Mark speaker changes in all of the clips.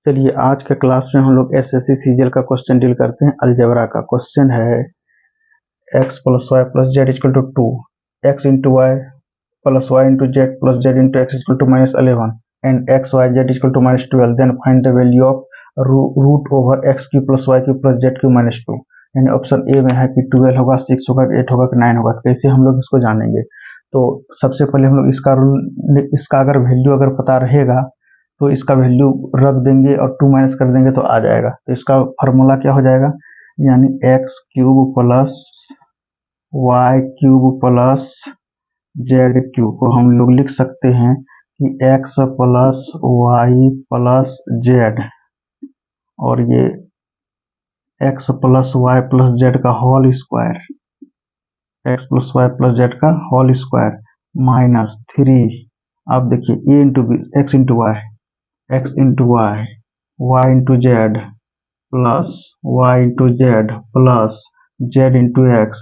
Speaker 1: चलिए आज के क्लास में हम लोग एसएससी सीजीएल का क्वेश्चन डील करते हैं। अलजेब्रा का क्वेश्चन है x plus y plus z equal to 2, x into y plus y into z plus z into x equal to -11 and x y z equal to -12, then find the value of root over x cube plus y cube plus z cube -2। यानी option A में है कि 12 होगा, 6 होगा, 8 होगा कि 9 होगा। तो कैसे हम लोग इसको जानेंगे? तो सबसे पहले हम लोग इसका रूल, इसका अगर वैल्यू अगर पता रहेगा तो इसका वैल्यू रख देंगे और 2 माइनस कर देंगे तो आ जाएगा। तो इसका फार्मूला क्या हो जाएगा, यानी x cube plus y cube plus z cube को हम लोग लिख सकते हैं कि x plus y plus z, और ये x plus y plus z का whole square, x plus y plus z का होल स्क्वायर -3। अब देखिए a into b, x into y, x into y, y into z plus y into z plus z into x,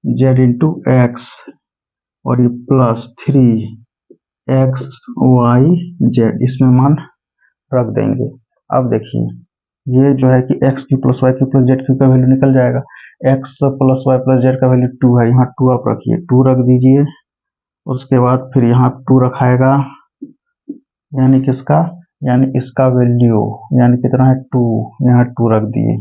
Speaker 1: z into x, और ये plus 3 x y Z, इसमें मान रख देंगे। अब देखिए ये जो है कि x cube plus y cube plus z cube का वैल्यू निकल जाएगा। X plus y plus z का वैल्यू 2 है, यहाँ 2 आप रखिए, 2 रख दीजिए। उसके बाद फिर यहाँ 2 रखाएगा, यानी किसका, यानी इसका वैल्यू, यानी कितना है 2, यहाँ 2 रख दिए।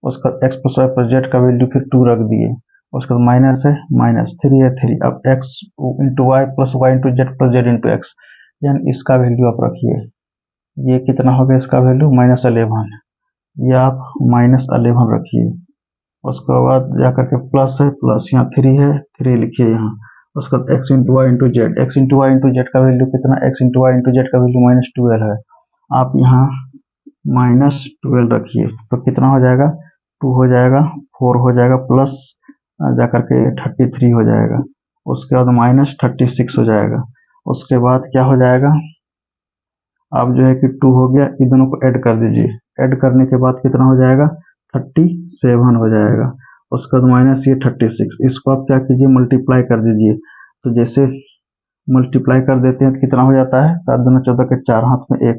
Speaker 1: उसका x plus y plus z का वैल्यू फिर 2 रख दिए। उसका माइनस है, -3 है 3। अब x into y plus y into z plus z into x, यानी इसका वैल्यू आप रखिए। ये कितना हो गया इसका वैल्यू, -11। ये आप -11 रखिए। उसके बाद जाकर के प्लस है, प्लस यहाँ 3 है, 3 लिखिए यहाँ। उसका x into y into z, x into y into z का वैल्यू कितना, x into y into z का वैल्यू -12 है। आप यहाँ -12 रखिए तो कितना हो जाएगा, 2 हो जाएगा, 4 हो जाएगा, प्लस जाकर के 33 हो जाएगा। उसके बाद -36 हो जाएगा। उसके बाद क्या हो जाएगा, अब जो है कि 2 हो गया, इन दोनों को ऐड कर दीजिए। ऐड करने के बाद कितना हो जाएगा, 37 हो जाएगा। उसके बाद माइनस ये 36, इसको आप क्या कीजिए, मल्टीप्लाई कर दीजिए। तो जैसे मल्टीप्लाई कर देते हैं तो कितना हो जाता है, 7 दूना 14 के 4, हाथ में 1,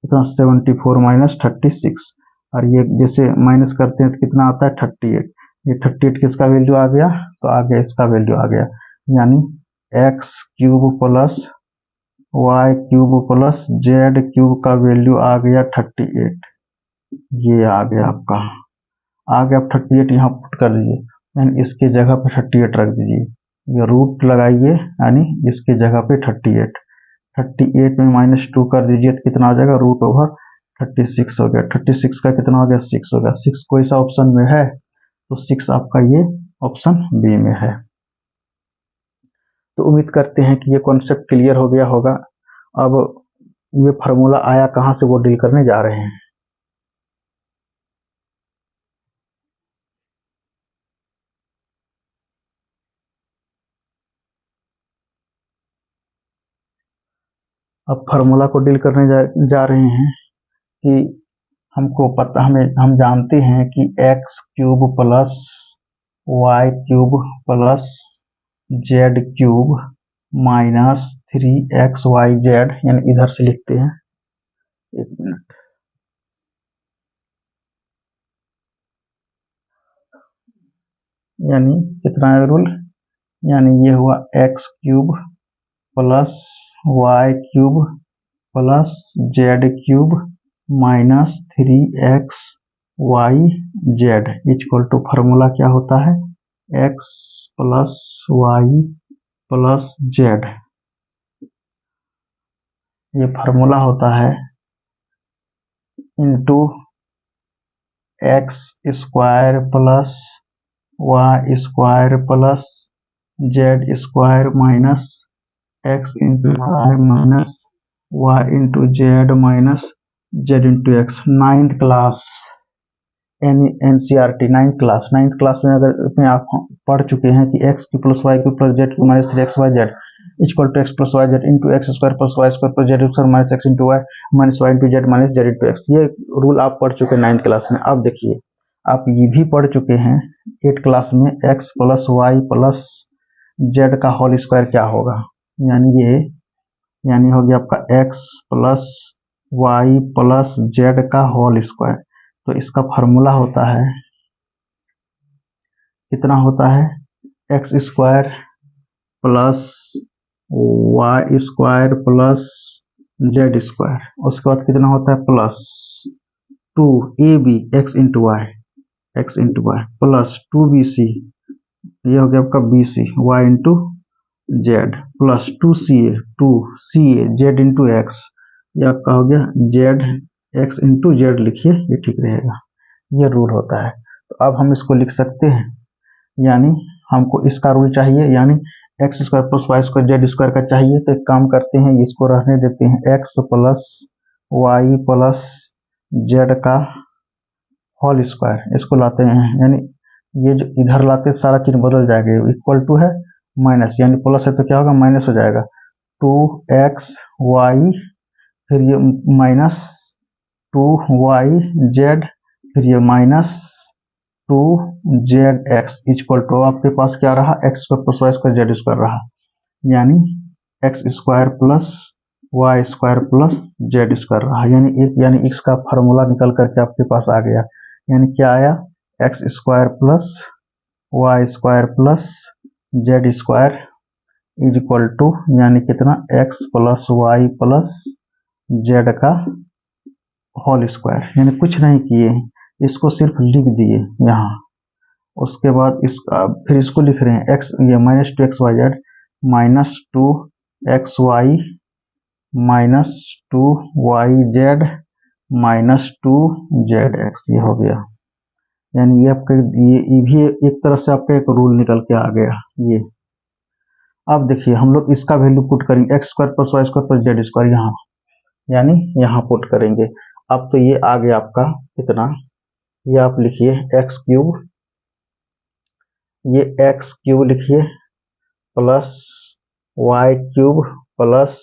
Speaker 1: कितना 74 - 36। और ये जैसे माइनस करते हैं तो कितना आता है 38। ये 38 किसका वैल्यू आ गया, तो आ गया इसका वैल्यू आ गया, यानी x cube plus y cube plus z cube का वैल्यू आ गया 38। ये आ गया आपका, आ गया। आप 38 यहाँ पुट कर दीजिए, यानी इसके जगह पे 38 रख दीजिए। ये रूट लगाइए, यानी इसके जगह पे 38, 38 में -2 कर दीजिए तो कितना आ जाएगा, √36 हो गया। 36 का कितना हो गया, 6 हो गया। 6 कोई सा ऑप्शन में है तो 6 आपका ये ऑप्शन बी में है। तो उम्मीद करते हैं कि ये कॉन्सेप्ट क्लियर हो गया होगा। अब ये फार्मूला आया कहाँ से, वो डील करने जा रहे हैं। अब फार्मूला को डील करने जा रहे हैं कि हमको पता, हम जानते हैं कि x cube plus y cube plus z cube -3xyz, यानी इधर से लिखते हैं, 1 मिनट, यानी कितना है रूल, यानी ये हुआ x cube plus y cube plus z cube -3xyz equal to, formula क्या होता है, x plus y plus z. ये फार्मूला होता है into x square plus y square plus z square minus x into y minus y into z minus z into x. 9th class NCERT 9th class में अगर इसमें आप पढ़ चुके हैं कि x cube plus y cube plus z Q -3xyz equal to x plus y z into x square plus y square plus z square minus x into y minus y into z minus z into x. ये rule आप पढ़ चुके हैं 9th class में। अब देखिए आप ये भी पढ़ चुके हैं 8th क्लास में, x plus y plus z का होल स्क्वायर क्या होगा, यानी ये, यानी हो गया आपका x plus y plus z का होल स्क्वायर। तो इसका फॉर्मूला होता है, कितना होता है, x square plus y square plus z square, उसके बाद कितना होता है plus 2ab x into y plus 2bc, ये हो गया आपका bc y into z plus 2ca z into x, ये आपका हो गया जेड एक्स इंटू जेड, लिखिए ये ठीक रहेगा, ये रूल होता है। तो अब हम इसको लिख सकते हैं, यानी हमको इसका रूल चाहिए, यानी x square plus y square z square का चाहिए। तो एक काम करते हैं, इसको रहने देते हैं, x plus y plus z का होल स्क्वायर, इसको लाते हैं, यानी ये जो इधर लाते सारा चीज बदल जाएगा, इक्वल टू है माइनस, यानी प्लस है तो क्या होगा माइनस हो जाएगा, 2xy फिर ये माइनस 2yz फिर ये माइनस 2zx इक्वल टू आपके पास क्या रहा, x square plus y square z square रहा, यानी x square plus y square plus z square रहा, यानी एक्स का फार्मूला निकल करके आपके पास आ गया, यानी क्या आया, x square plus y square plus z square is equal to, यानी कितना, x plus y plus z का होल स्क्वायर, यानी कुछ नहीं किए, इसको सिर्फ लिख दिए यहाँ। उसके बाद इसका फिर इसको लिख रहे हैं एक्स, ये minus 2xyz minus 2xy minus 2yz minus 2zx, ये हो गया, यानी ये आपका ये भी एक तरह से आपका एक रूल निकल के आ गया ये। अब देखिए हम लोग इसका वैल्यू पुट करेंगे, x square plus y square plus z square यहाँ, यानी यहाँ पुट करेंगे। अब तो ये आ गया आपका कितना, ये आप लिखिए एक्स क्यूब, ये एक्स क्यूब लिखिए plus y cube plus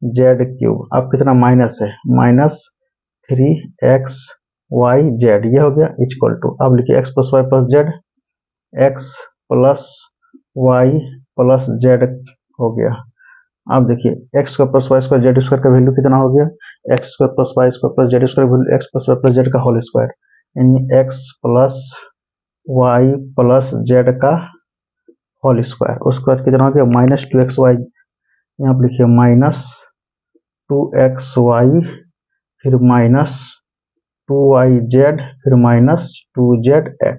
Speaker 1: z cube, अब कितना माइनस है, माइनस 3xyz, ये हो गया इक्वल टू, अब लिखिए x plus y plus z, x plus y plus z हो गया। अब देखिए x square plus y square z square का वैल्यू कितना हो गया, x square plus y square plus z square value x plus y plus z का whole square, यानी x plus y plus z का होल स्क्वायर, उसके बाद कितना हो गया माइनस 2xy, यहाँ पर लिखिए माइनस 2xy फिर माइनस 2yz फिर माइनस 2zx,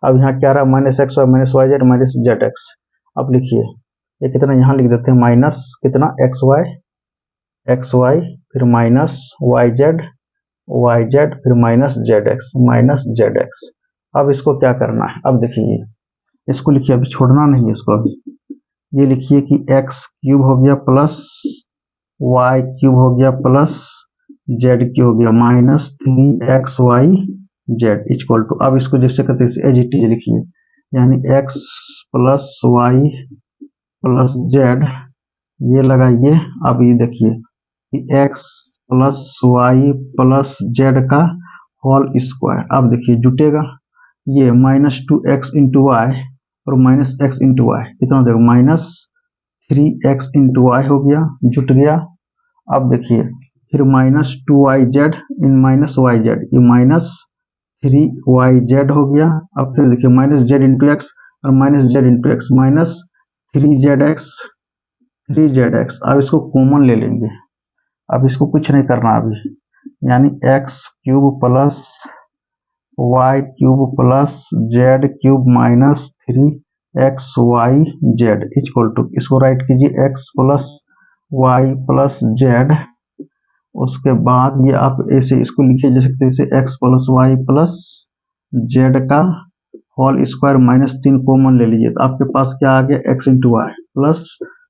Speaker 1: अब यहाँ क्या रहा, minus x y minus y z minus z x. अब लिखिए ये कितना, यहाँ लिख देते हैं माइनस कितना एक्स वाई फिर माइनस वाई जेड फिर माइनस जेड एक्स। अब इसको क्या करना है, अब देखिए इसको लिखिए, अभी छोड़ना नहीं है इसको, अभी ये लिखिए कि एक्स क्यूब हो गया प्लस वाई क्यूब हो गया प्लस जेड क्यूब हो गया माइनस 3xyz इक्वल टू, अब इसको जैसे करते हैं एज इट इज लिखिए, यानी x plus y plus z, ये लगाइए। अब ये देखिए कि x plus y plus z का होल स्क्वायर, अब देखिए जुटेगा, ये माइनस 2x इंटू वाई और माइनस एक्स इंटू वाई कितना हो जाएगा, माइनस 3x इंटू वाई हो गया, जुट गया। अब देखिए फिर माइनस 2yz इन माइनस yz, ये माइनस 3yz हो गया। अब फिर देखिए माइनस जेड इंटू एक्स और minus z into x minus 3zx। अब इसको कॉमन ले लेंगे, अब इसको कुछ नहीं करना अभी, यानी x cube plus y cube plus z cube minus 3xyz equal to, इसको राइट कीजिए x plus y plus z, उसके बाद ये आप ऐसे इसको लिखिए जैसे जैसे x plus y plus z का होल स्क्वायर माइनस 3 कॉमन ले लीजिए, तो आपके पास क्या आ गया, x into y plus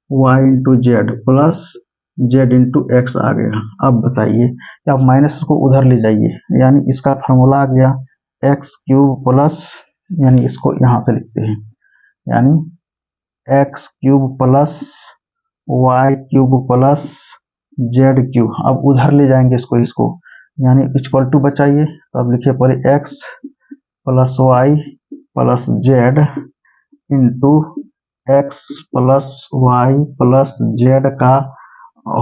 Speaker 1: y into z plus z into x आ गया। अब बताइए कि आप माइनस को उधर ले जाइए, यानी इसका फार्मूला आ गया एक्स क्यूब प्लस, यानी इसको यहाँ से लिखते हैं, यानी x cube plus y cube plus z cube, अब उधर ले जाएंगे इसको यानी इक्वल टू बचाइए, तो अब लिखिए पहले x plus y plus z into x plus y plus z का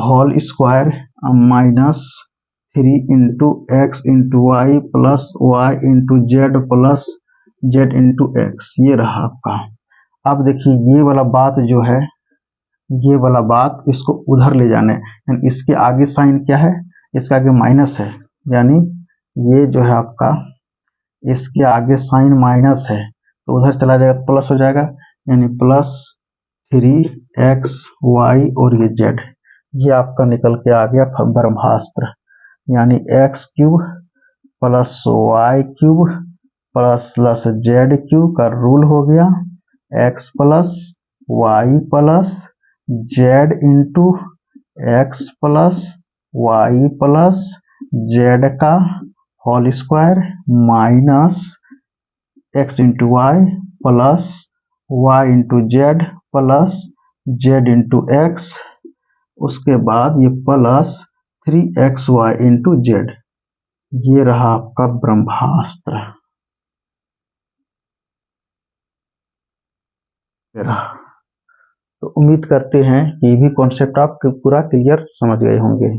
Speaker 1: whole square minus 3 into x into y plus y into z plus z into x, ये रहा आपका। अब देखिए ये वाला बात जो है, ये वाला बात इसको उधर ले जाना है, यानी इसके आगे साइन क्या है, इसके आगे माइनस है, यानी ये जो है आपका इसके आगे साइन माइनस है तो उधर चला जाएगा प्लस हो जाएगा, यानी प्लस 3x y और ये z, ये आपका निकल के आ गया ब्रह्मास्त्र, यानी x cube plus y cube plus z cube का रूल हो गया x plus y plus z into x plus y plus z का whole square minus x into y plus y into z plus z into x, उसके बाद ये plus 3xy into Z, ये रहा आपका ब्रह्मास्त्र। तो उम्मीद करते हैं कि ये भी कॉन्सेप्ट आप पूरा क्लियर समझ गए होंगे।